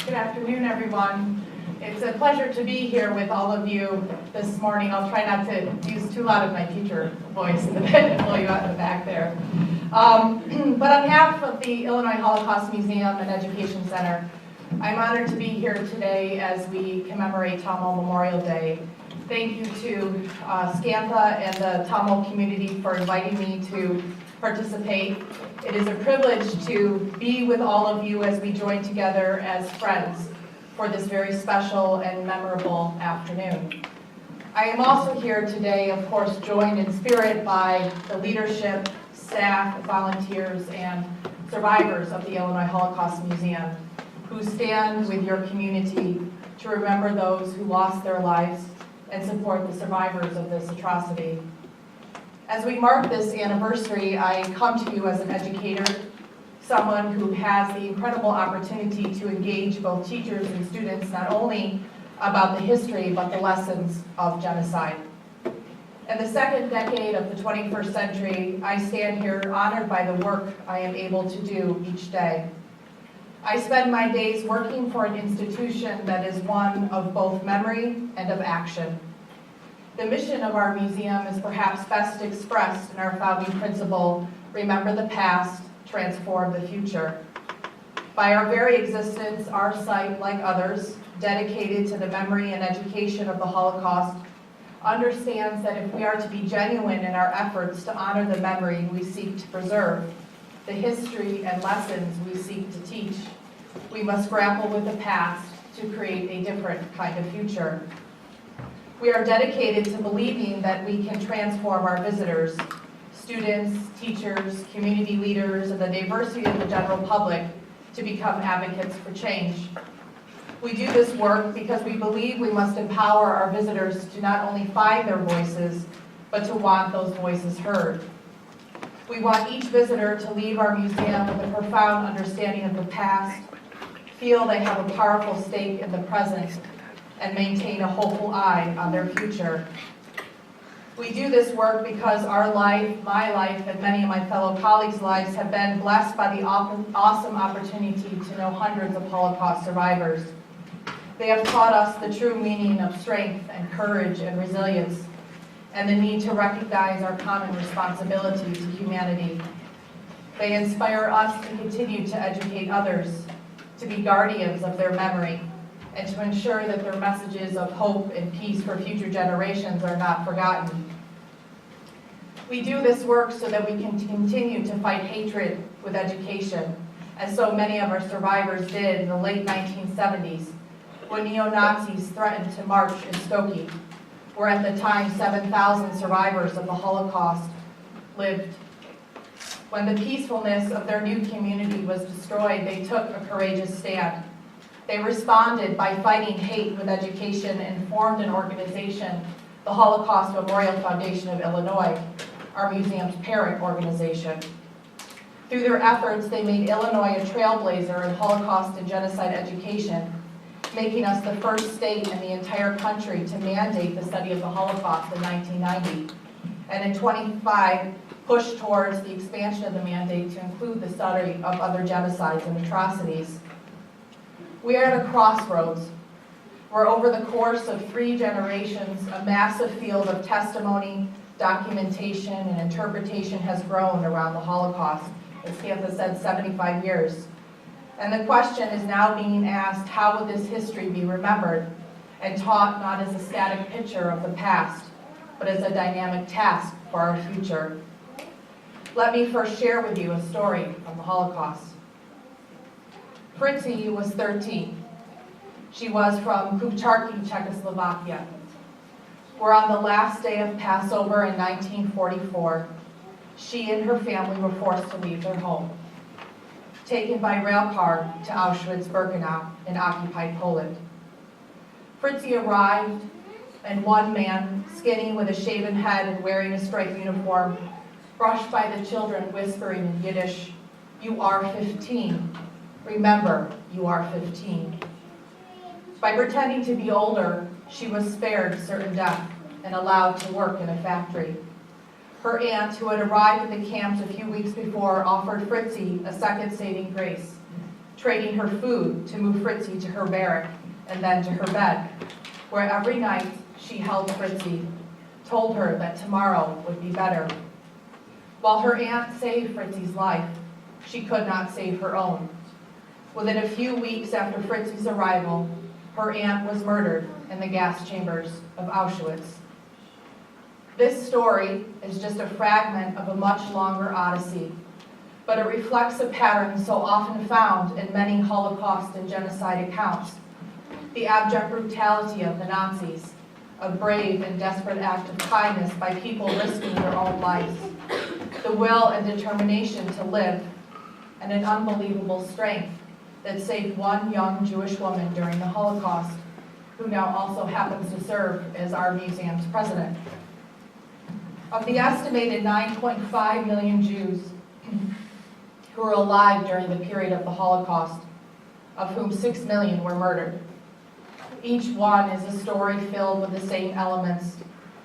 Good afternoon, everyone. It's a pleasure to be here with all of you this morning. I'll try not to use too loud of my teacher voice and blow you out in the back there. But on behalf of the Illinois Holocaust Museum and Education Center, I'm honored to be here today as we commemorate Tommel Memorial Day. Thank you to Scantha and the Tommel community for inviting me to participate. It is a privilege to be with all of you as we join together as friends for this very special and memorable afternoon. I am also here today, of course, joined in spirit by the leadership, staff, volunteers, and survivors of the Illinois Holocaust Museum, who stand with your community to remember those who lost their lives and support the survivors of this atrocity. As we mark this anniversary, I come to you as an educator, someone who has the incredible opportunity to engage both teachers and students not only about the history but the lessons of genocide. In the second decade of the 21st century, I stand here honored by the work I am able to do each day. I spend my days working for an institution that is one of both memory and of action. The mission of our museum is perhaps best expressed in our founding principle, remember the past, transform the future. By our very existence, our site, like others, dedicated to the memory and education of the Holocaust, understands that if we are to be genuine in our efforts to honor the memory we seek to preserve, the history and lessons we seek to teach, we must grapple with the past to create a different kind of future. We are dedicated to believing that we can transform our visitors, students, teachers, community leaders, and the diversity of the general public to become advocates for change. We do this work because we believe we must empower our visitors to not only find their voices, but to want those voices heard. We want each visitor to leave our museum with a profound understanding of the past, feel they have a powerful stake in the present, and maintain a hopeful eye on their future. We do this work because our life, my life, and many of my fellow colleagues' lives have been blessed by the awesome opportunity to know hundreds of Holocaust survivors. They have taught us the true meaning of strength and courage and resilience, and the need to recognize our common responsibility to humanity. They inspire us to continue to educate others, to be guardians of their memory, and to ensure that their messages of hope and peace for future generations are not forgotten. We do this work so that we can continue to fight hatred with education, as so many of our survivors did in the late 1970s, when neo-Nazis threatened to march in Skokie, where at the time 7,000 survivors of the Holocaust lived. When the peacefulness of their new community was destroyed, they took a courageous stand. They responded by fighting hate with education and formed an organization, the Holocaust Memorial Foundation of Illinois, our museum's parent organization. Through their efforts, they made Illinois a trailblazer in Holocaust and genocide education, making us the first state in the entire country to mandate the study of the Holocaust in 1990. And in 25, pushed towards the expansion of the mandate to include the study of other genocides and atrocities. We are at a crossroads where over the course of 3 generations, a massive field of testimony, documentation, and interpretation has grown around the Holocaust. As Scantha said, 75 years. And the question is now being asked, how will this history be remembered and taught not as a static picture of the past, but as a dynamic task for our future? Let me first share with you a story of the Holocaust. Fritzi was 13. She was from Kupcharki, Czechoslovakia, where on the last day of Passover in 1944, she and her family were forced to leave their home, taken by rail car to Auschwitz-Birkenau in occupied Poland. Fritzi arrived, and one man, skinny with a shaven head and wearing a striped uniform, brushed by the children whispering in Yiddish, "You are 15. Remember, you are 15." By pretending to be older, she was spared certain death and allowed to work in a factory. Her aunt, who had arrived at the camps a few weeks before, offered Fritzi a second saving grace, trading her food to move Fritzy to her barrack and then to her bed, where every night she held Fritzy, told her that tomorrow would be better. While her aunt saved Fritzy's life, she could not save her own. Within a few weeks after Fritzy's arrival, her aunt was murdered in the gas chambers of Auschwitz. This story is just a fragment of a much longer odyssey, but it reflects a pattern so often found in many Holocaust and genocide accounts: the abject brutality of the Nazis, a brave and desperate act of kindness by people risking their own lives, the will and determination to live, and an unbelievable strength that saved one young Jewish woman during the Holocaust, who now also happens to serve as our museum's president. Of the estimated 9.5 million Jews who were alive during the period of the Holocaust, of whom 6 million were murdered, each one is a story filled with the same elements,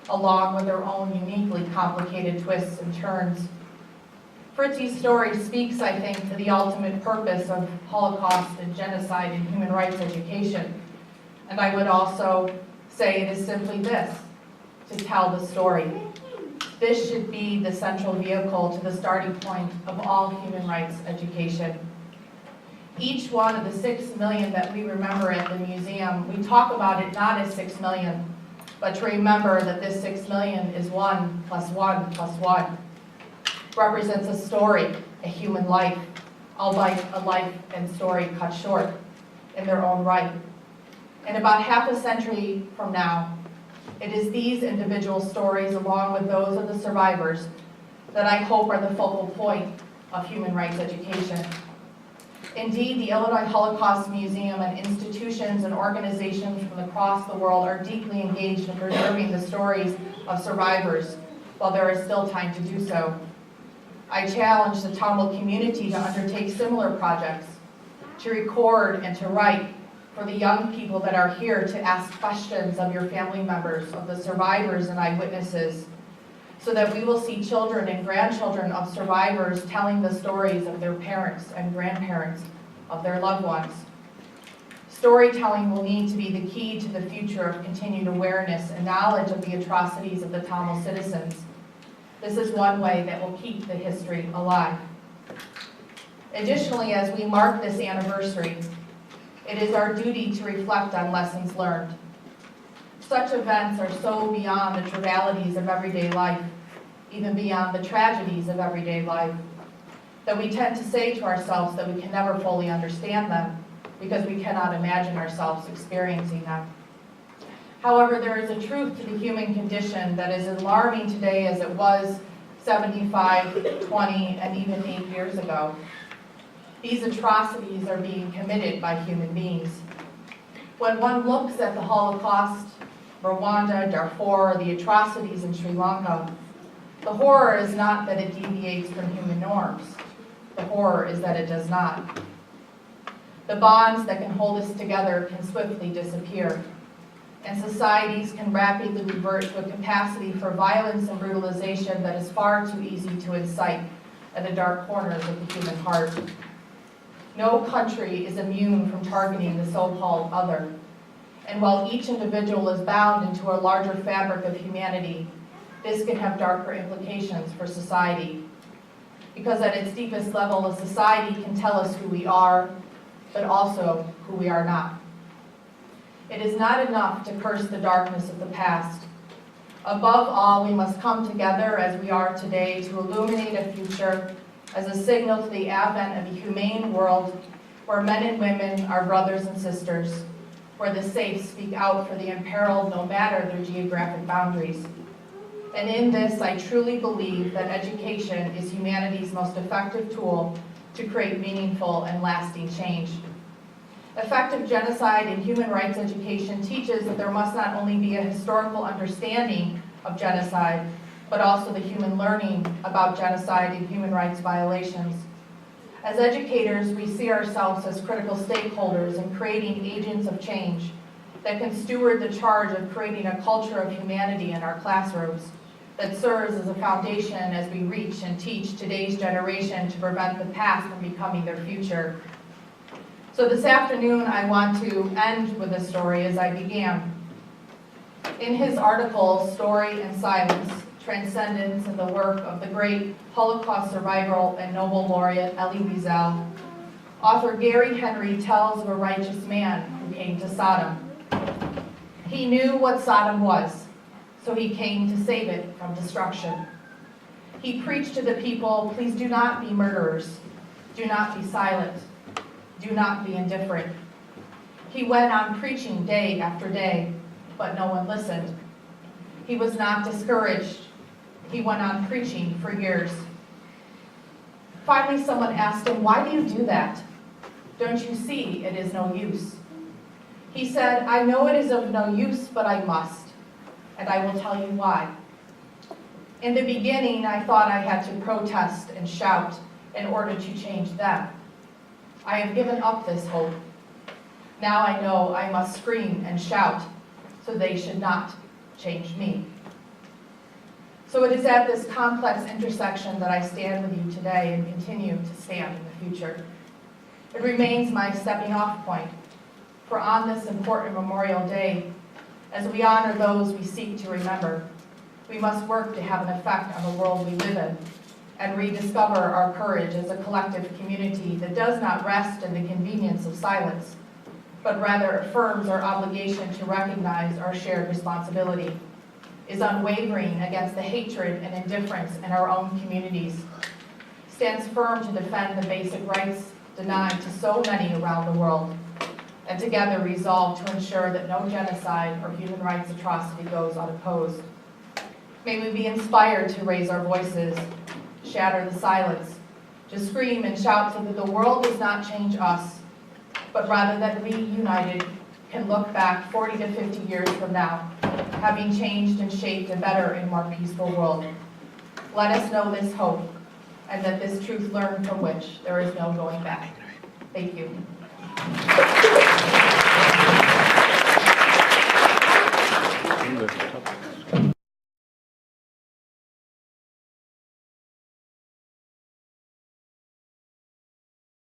along with their own uniquely complicated twists and turns. Fritzy's story speaks, I think, to the ultimate purpose of Holocaust and genocide and human rights education. And I would also say it is simply this: to tell the story. This should be the central vehicle to the starting point of all human rights education. Each one of the 6 million that we remember at the museum, we talk about it not as 6 million, but to remember that this 6 million is 1 plus 1 plus 1. Represents a story, a human life, albeit a life and story cut short in their own right. And about half a century from now, it is these individual stories, along with those of the survivors, that I hope are the focal point of human rights education. Indeed, the Illinois Holocaust Museum and institutions and organizations from across the world are deeply engaged in preserving the stories of survivors while there is still time to do so. I challenge the Tamil community to undertake similar projects, to record and to write for the young people that are here, to ask questions of your family members, of the survivors and eyewitnesses, so that we will see children and grandchildren of survivors telling the stories of their parents and grandparents, of their loved ones. Storytelling will need to be the key to the future of continued awareness and knowledge of the atrocities of the Tamil citizens. This is one way that will keep the history alive. Additionally, as we mark this anniversary, it is our duty to reflect on lessons learned. Such events are so beyond the trivialities of everyday life, even beyond the tragedies of everyday life, that we tend to say to ourselves that we can never fully understand them because we cannot imagine ourselves experiencing them. However, there is a truth to the human condition that is as alarming today as it was 75, 20, and even 8 years ago. These atrocities are being committed by human beings. When one looks at the Holocaust, Rwanda, Darfur, the atrocities in Sri Lanka, the horror is not that it deviates from human norms. The horror is that it does not. The bonds that can hold us together can swiftly disappear, and societies can rapidly revert to a capacity for violence and brutalization that is far too easy to incite at the dark corners of the human heart. No country is immune from targeting the so-called other, and while each individual is bound into a larger fabric of humanity, this can have darker implications for society. Because at its deepest level, a society can tell us who we are, but also who we are not. It is not enough to curse the darkness of the past. Above all, we must come together as we are today to illuminate a future as a signal to the advent of a humane world where men and women are brothers and sisters, where the safe speak out for the imperiled no matter their geographic boundaries. And in this, I truly believe that education is humanity's most effective tool to create meaningful and lasting change. Effective genocide and human rights education teaches that there must not only be a historical understanding of genocide, but also the human learning about genocide and human rights violations. As educators, we see ourselves as critical stakeholders in creating agents of change that can steward the charge of creating a culture of humanity in our classrooms that serves as a foundation as we reach and teach today's generation to prevent the past from becoming their future. So this afternoon, I want to end with a story as I began. In his article, Story and Silence, Transcendence in the Work of the Great Holocaust Survivor and Nobel Laureate Elie Wiesel, author Gary Henry tells of a righteous man who came to Sodom. He knew what Sodom was, so he came to save it from destruction. He preached to the people, please do not be murderers, do not be silent, do not be indifferent. He went on preaching day after day, but no one listened. He was not discouraged. He went on preaching for years. Finally, someone asked him, why do you do that? Don't you see it is no use? He said, I know it is of no use, but I must, and I will tell you why. In the beginning, I thought I had to protest and shout in order to change them. I have given up this hope. Now I know I must scream and shout so they should not change me. So it is at this complex intersection that I stand with you today and continue to stand in the future. It remains my stepping off point, for on this important Memorial Day, as we honor those we seek to remember, we must work to have an effect on the world we live in and rediscover our courage as a collective community that does not rest in the convenience of silence, but rather affirms our obligation to recognize our shared responsibility, is unwavering against the hatred and indifference in our own communities, stands firm to defend the basic rights denied to so many around the world, and together resolve to ensure that no genocide or human rights atrocity goes unopposed. May we be inspired to raise our voices, shatter the silence, to scream and shout so that the world does not change us, but rather that we, united, can look back 40 to 50 years from now, having changed and shaped a better and more peaceful world. Let us know this hope, and that this truth learned from which there is no going back. Thank you.